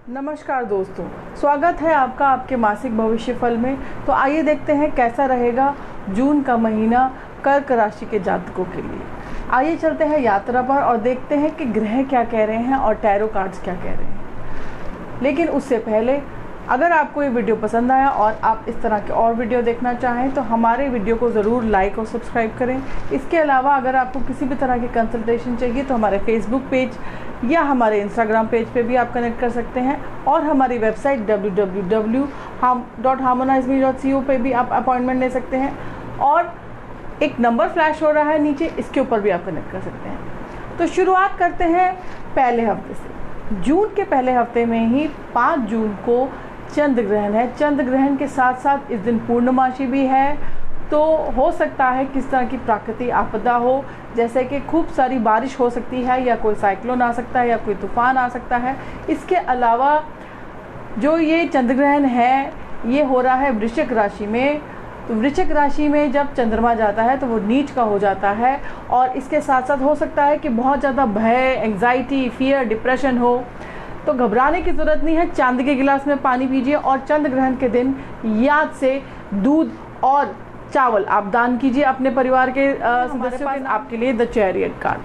नमस्कार दोस्तों, स्वागत है आपका आपके मासिक भविष्य फल में। तो आइए देखते हैं कैसा रहेगा जून का महीना कर्क राशि के जातकों के लिए। आइए चलते हैं यात्रा पर और देखते हैं कि ग्रह क्या कह रहे हैं और टैरो कार्ड्स क्या कह रहे हैं। लेकिन उससे पहले अगर आपको ये वीडियो पसंद आया और आप इस तरह के और वीडियो देखना चाहें तो हमारे वीडियो को ज़रूर लाइक और सब्सक्राइब करें। इसके अलावा अगर आपको किसी भी तरह की कंसल्टेशन चाहिए तो हमारे फेसबुक पेज या हमारे इंस्टाग्राम पेज पे भी आप कनेक्ट कर सकते हैं और हमारी वेबसाइट www.harmonize.co पे भी आप अपॉइंटमेंट ले सकते हैं और एक नंबर फ्लैश हो रहा है नीचे, इसके ऊपर भी आप कनेक्ट कर सकते हैं। तो शुरुआत करते हैं पहले हफ्ते से। जून के पहले हफ्ते में ही 5 जून को चंद्र ग्रहण है। चंद्र ग्रहण के साथ साथ इस दिन पूर्णमासी भी है, तो हो सकता है किस तरह की प्राकृतिक आपदा हो, जैसे कि खूब सारी बारिश हो सकती है या कोई साइक्लोन आ सकता है या कोई तूफान आ सकता है। इसके अलावा जो ये चंद्र ग्रहण है ये हो रहा है वृश्चिक राशि में। तो वृश्चिक राशि में जब चंद्रमा जाता है तो वो नीच का हो जाता है और इसके साथ साथ हो सकता है कि बहुत ज़्यादा भय, एंग्जाइटी, फियर, डिप्रेशन हो। तो घबराने की ज़रूरत नहीं है, चांदी के गिलास में पानी पीजिए और चंद्र ग्रहण के दिन याद से दूध और चावल आप दान कीजिए अपने परिवार के सदस्यों के। आपके लिए द चैरियट कार्ड।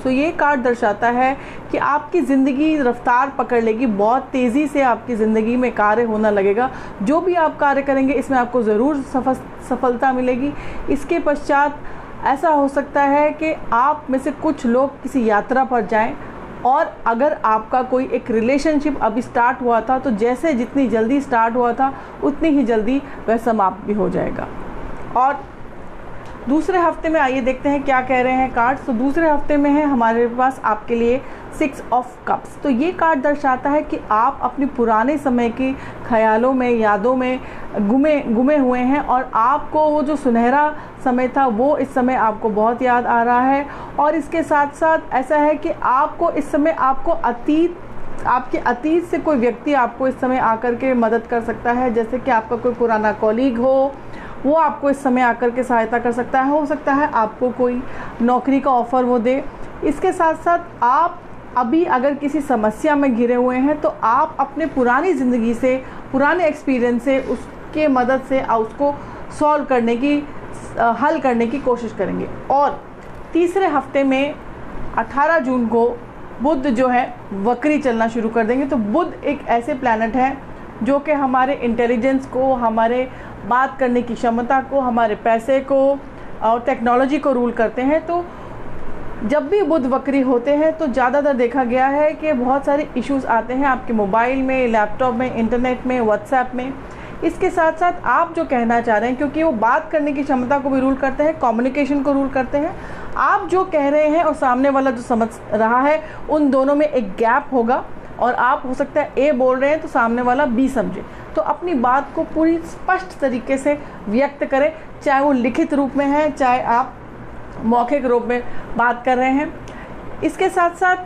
सो ये कार्ड दर्शाता है कि आपकी ज़िंदगी रफ्तार पकड़ लेगी, बहुत तेज़ी से आपकी ज़िंदगी में कार्य होना लगेगा। जो भी आप कार्य करेंगे इसमें आपको ज़रूर सफलता मिलेगी। इसके पश्चात ऐसा हो सकता है कि आप में से कुछ लोग किसी यात्रा पर जाएं और अगर आपका कोई एक रिलेशनशिप अभी स्टार्ट हुआ था तो जैसे जितनी जल्दी स्टार्ट हुआ था उतनी ही जल्दी वह समाप्त भी हो जाएगा। और दूसरे हफ्ते में आइए देखते हैं क्या कह रहे हैं कार्ड्स। तो दूसरे हफ्ते में है हमारे पास आपके लिए 6 ऑफ कप्स। तो ये कार्ड दर्शाता है कि आप अपने पुराने समय के ख्यालों में, यादों में गुमे हुए हैं और आपको वो जो सुनहरा समय था वो इस समय आपको बहुत याद आ रहा है। और इसके साथ साथ ऐसा है कि आपको इस समय आपके अतीत से कोई व्यक्ति आपको इस समय आकर के मदद कर सकता है, जैसे कि आपका कोई पुराना कॉलीग हो, वो आपको इस समय आकर के सहायता कर सकता है। हो सकता है आपको कोई नौकरी का ऑफ़र वो दे। इसके साथ साथ आप अभी अगर किसी समस्या में घिरे हुए हैं तो आप अपने पुरानी ज़िंदगी से, पुराने एक्सपीरियंस से, उसके मदद से उसको सॉल्व करने की, हल करने की कोशिश करेंगे। और तीसरे हफ्ते में 18 जून को बुध जो है वक्री चलना शुरू कर देंगे। तो बुध एक ऐसे प्लैनेट है जो कि हमारे इंटेलिजेंस को, हमारे बात करने की क्षमता को, हमारे पैसे को और टेक्नोलॉजी को रूल करते हैं। तो जब भी बुध वक्री होते हैं तो ज़्यादातर देखा गया है कि बहुत सारे इश्यूज आते हैं आपके मोबाइल में, लैपटॉप में, इंटरनेट में, व्हाट्सएप में। इसके साथ साथ आप जो कहना चाह रहे हैं, क्योंकि वो बात करने की क्षमता को भी रूल करते हैं, कम्युनिकेशन को रूल करते हैं। आप जो कह रहे हैं और सामने वाला जो समझ रहा है, उन दोनों में एक गैप होगा और आप हो सकता है ए बोल रहे हैं तो सामने वाला बी समझे। तो अपनी बात को पूरी स्पष्ट तरीके से व्यक्त करें, चाहे वो लिखित रूप में है, चाहे आप मौखिक रूप में बात कर रहे हैं। इसके साथ साथ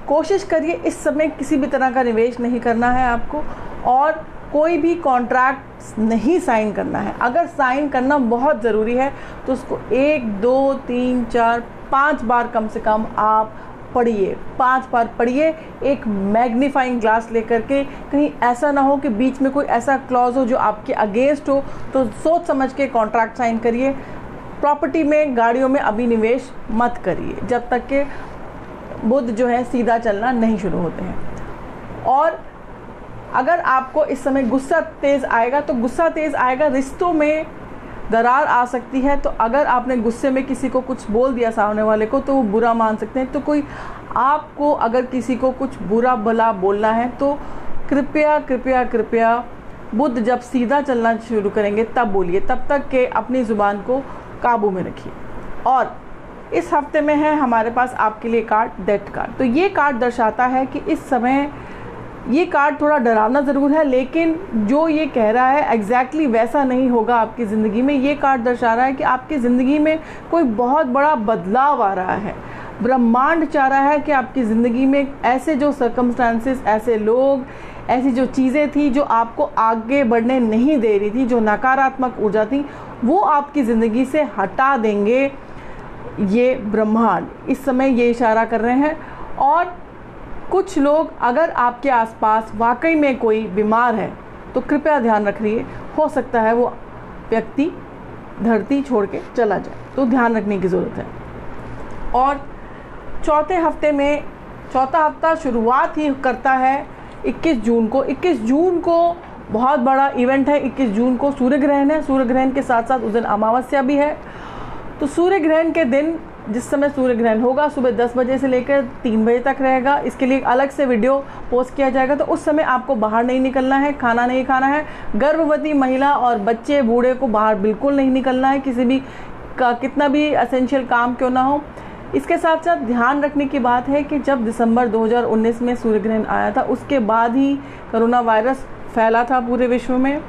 कोशिश करिए इस समय किसी भी तरह का निवेश नहीं करना है आपको और कोई भी कॉन्ट्रैक्ट नहीं साइन करना है। अगर साइन करना बहुत ज़रूरी है तो उसको 1, 2, 3, 4, 5 बार कम से कम आप पढ़िए। 5 बार पढ़िए, एक मैग्नीफाइंग ग्लास लेकर के। कहीं ऐसा ना हो कि बीच में कोई ऐसा क्लॉज हो जो आपके अगेंस्ट हो, तो सोच समझ के कॉन्ट्रैक्ट साइन करिए। प्रॉपर्टी में, गाड़ियों में अभी निवेश मत करिए जब तक कि बुध जो है सीधा चलना नहीं शुरू होते हैं। और अगर आपको इस समय गुस्सा तेज़ आएगा तो गुस्सा तेज़ आएगा, रिश्तों में दरार आ सकती है। तो अगर आपने गुस्से में किसी को कुछ बोल दिया सामने वाले को तो वो बुरा मान सकते हैं। तो कोई आपको अगर किसी को कुछ बुरा भला बोलना है तो कृपया कृपया कृपया बुध जब सीधा चलना शुरू करेंगे तब बोलिए, तब तक के अपनी ज़ुबान को काबू में रखिए। और इस हफ्ते में है हमारे पास आपके लिए कार्ड डेथ कार्ड। तो ये कार्ड दर्शाता है कि इस समय ये कार्ड थोड़ा डरावना ज़रूर है, लेकिन जो ये कह रहा है एग्जैक्टली वैसा नहीं होगा आपकी ज़िंदगी में। ये कार्ड दर्शा रहा है कि आपकी ज़िंदगी में कोई बहुत बड़ा बदलाव आ रहा है। ब्रह्मांड चाह रहा है कि आपकी ज़िंदगी में ऐसे जो सर्कमस्टांसेस, ऐसे लोग, ऐसी जो चीज़ें थी जो आपको आगे बढ़ने नहीं दे रही थी, जो नकारात्मक ऊर्जा थी, वो आपकी ज़िंदगी से हटा देंगे। ये ब्रह्मांड इस समय ये इशारा कर रहे हैं। और कुछ लोग, अगर आपके आसपास वाकई में कोई बीमार है तो कृपया ध्यान रखिए, हो सकता है वो व्यक्ति धरती छोड़ के चला जाए, तो ध्यान रखने की ज़रूरत है। और चौथा हफ्ता शुरुआत ही करता है 21 जून को। 21 जून को बहुत बड़ा इवेंट है। 21 जून को सूर्य ग्रहण है। सूर्य ग्रहण के साथ साथ उस दिन अमावस्या भी है। तो सूर्य ग्रहण के दिन, जिस समय सूर्य ग्रहण होगा, सुबह 10 बजे से लेकर 3 बजे तक रहेगा। इसके लिए अलग से वीडियो पोस्ट किया जाएगा। तो उस समय आपको बाहर नहीं निकलना है, खाना नहीं खाना है। गर्भवती महिला और बच्चे बूढ़े को बाहर बिल्कुल नहीं निकलना है, किसी भी का कितना भी एसेंशियल काम क्यों ना हो। इसके साथ साथ ध्यान रखने की बात है कि जब दिसंबर 2019 में सूर्य ग्रहण आया था, उसके बाद ही कोरोना वायरस फैला था पूरे विश्व में।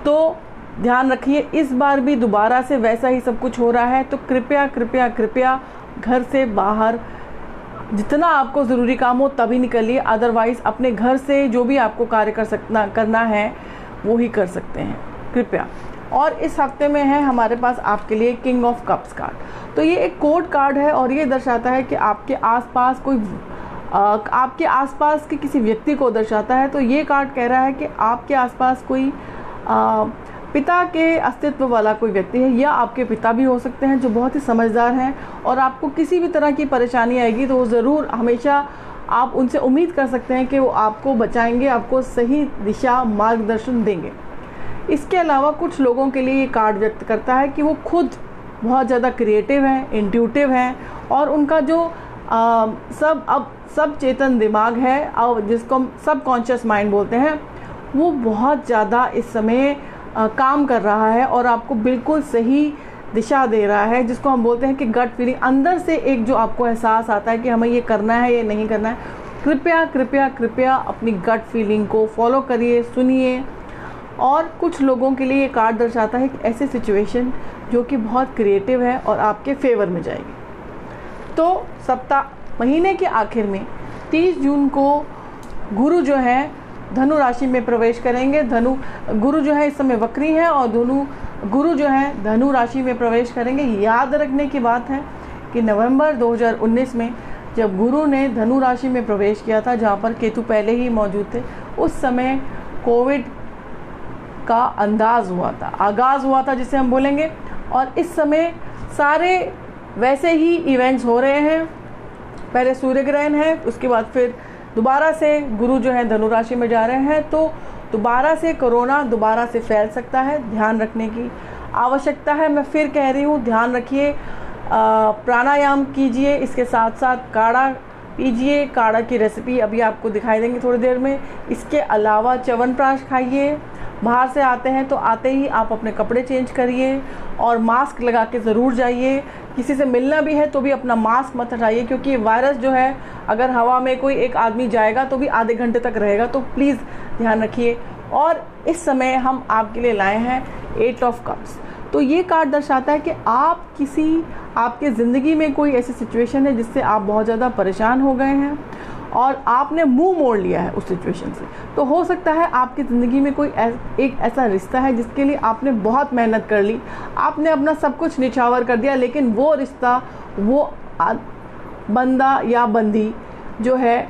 तो ध्यान रखिए, इस बार भी दोबारा से वैसा ही सब कुछ हो रहा है। तो कृपया कृपया कृपया घर से बाहर जितना आपको ज़रूरी काम हो तभी निकलिए, अदरवाइज़ अपने घर से जो भी आपको कार्य करना है वो ही कर सकते हैं, कृपया। और इस हफ्ते में है हमारे पास आपके लिए किंग ऑफ कप्स कार्ड। तो ये एक कोड कार्ड है और ये दर्शाता है कि आपके आसपास कोई आपके आसपास के किसी व्यक्ति को दर्शाता है। तो ये कार्ड कह रहा है कि आपके आसपास कोई पिता के अस्तित्व वाला कोई व्यक्ति है, या आपके पिता भी हो सकते हैं जो बहुत ही समझदार हैं, और आपको किसी भी तरह की परेशानी आएगी तो वो ज़रूर, हमेशा आप उनसे उम्मीद कर सकते हैं कि वो आपको बचाएंगे, आपको सही दिशा मार्गदर्शन देंगे। इसके अलावा कुछ लोगों के लिए ये कार्ड व्यक्त करता है कि वो खुद बहुत ज़्यादा क्रिएटिव हैं, इंट्यूटिव हैं, और उनका जो सब चेतन दिमाग है, और जिसको हम सब कॉन्शियस माइंड बोलते हैं, वो बहुत ज़्यादा इस समय काम कर रहा है और आपको बिल्कुल सही दिशा दे रहा है, जिसको हम बोलते हैं कि गट फीलिंग। अंदर से एक जो आपको एहसास आता है कि हमें ये करना है, ये नहीं करना है। कृपया कृपया कृपया अपनी गट फीलिंग को फॉलो करिए, सुनिए। और कुछ लोगों के लिए ये कार्ड दर्शाता है कि ऐसी सिचुएशन जो कि बहुत क्रिएटिव है और आपके फेवर में जाएगी। तो महीने के आखिर में 30 जून को गुरु जो है धनु राशि में प्रवेश करेंगे। गुरु जो है इस समय वक्री है और गुरु जो है धनु राशि में प्रवेश करेंगे। याद रखने की बात है कि नवंबर 2019 में जब गुरु ने धनु राशि में प्रवेश किया था, जहाँ पर केतु पहले ही मौजूद थे, उस समय कोविड का आगाज़ हुआ था जिसे हम बोलेंगे। और इस समय सारे वैसे ही इवेंट्स हो रहे हैं। पहले सूर्य ग्रहण है, उसके बाद फिर दोबारा से गुरु जो है धनु राशि में जा रहे हैं। तो दोबारा से कोरोना दोबारा से फैल सकता है, ध्यान रखने की आवश्यकता है। मैं फिर कह रही हूँ, ध्यान रखिए, प्राणायाम कीजिए, इसके साथ साथ काढ़ा पीजिए। काढ़ा की रेसिपी अभी आपको दिखाई देंगी थोड़ी देर में। इसके अलावा च्यवनप्राश खाइए। बाहर से आते हैं तो आते ही आप अपने कपड़े चेंज करिए और मास्क लगा के ज़रूर जाइए। किसी से मिलना भी है तो भी अपना मास्क मत हटाइए, क्योंकि वायरस जो है, अगर हवा में कोई एक आदमी जाएगा तो भी आधे घंटे तक रहेगा। तो प्लीज़ ध्यान रखिए। और इस समय हम आपके लिए लाए हैं 8 ऑफ कप्स। तो ये कार्ड दर्शाता है कि आपके ज़िंदगी में कोई ऐसी सिचुएशन है जिससे आप बहुत ज़्यादा परेशान हो गए हैं और आपने मुंह मोड़ लिया है उस सिचुएशन से। तो हो सकता है आपकी ज़िंदगी में कोई एक ऐसा रिश्ता है जिसके लिए आपने बहुत मेहनत कर ली, आपने अपना सब कुछ निछावर कर दिया, लेकिन वो रिश्ता, वो बंदा या बंदी जो है,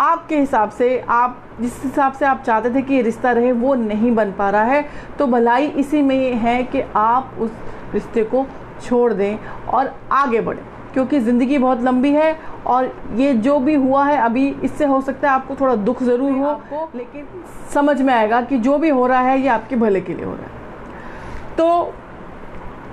आपके हिसाब से, आप जिस हिसाब से आप चाहते थे कि ये रिश्ता रहे, वो नहीं बन पा रहा है। तो भलाई इसी में है कि आप उस रिश्ते को छोड़ दें और आगे बढ़ें, क्योंकि ज़िंदगी बहुत लंबी है और ये जो भी हुआ है अभी, इससे हो सकता है आपको थोड़ा दुख ज़रूर हो, लेकिन समझ में आएगा कि जो भी हो रहा है ये आपके भले के लिए हो रहा है। तो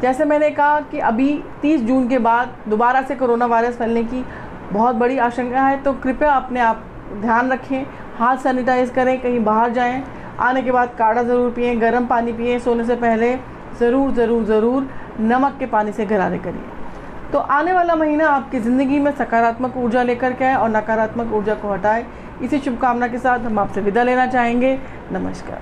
जैसे मैंने कहा कि अभी 30 जून के बाद दोबारा से कोरोना वायरस फैलने की बहुत बड़ी आशंका है। तो कृपया अपने आप ध्यान रखें, हाथ सैनिटाइज करें, कहीं बाहर जाएं, आने के बाद काढ़ा ज़रूर पिएं, गर्म पानी पिएं, सोने से पहले ज़रूर नमक के पानी से गरारे करिए। तो आने वाला महीना आपकी ज़िंदगी में सकारात्मक ऊर्जा लेकर के आए और नकारात्मक ऊर्जा को हटाए। इसी शुभकामना के साथ हम आपसे विदा लेना चाहेंगे। नमस्कार।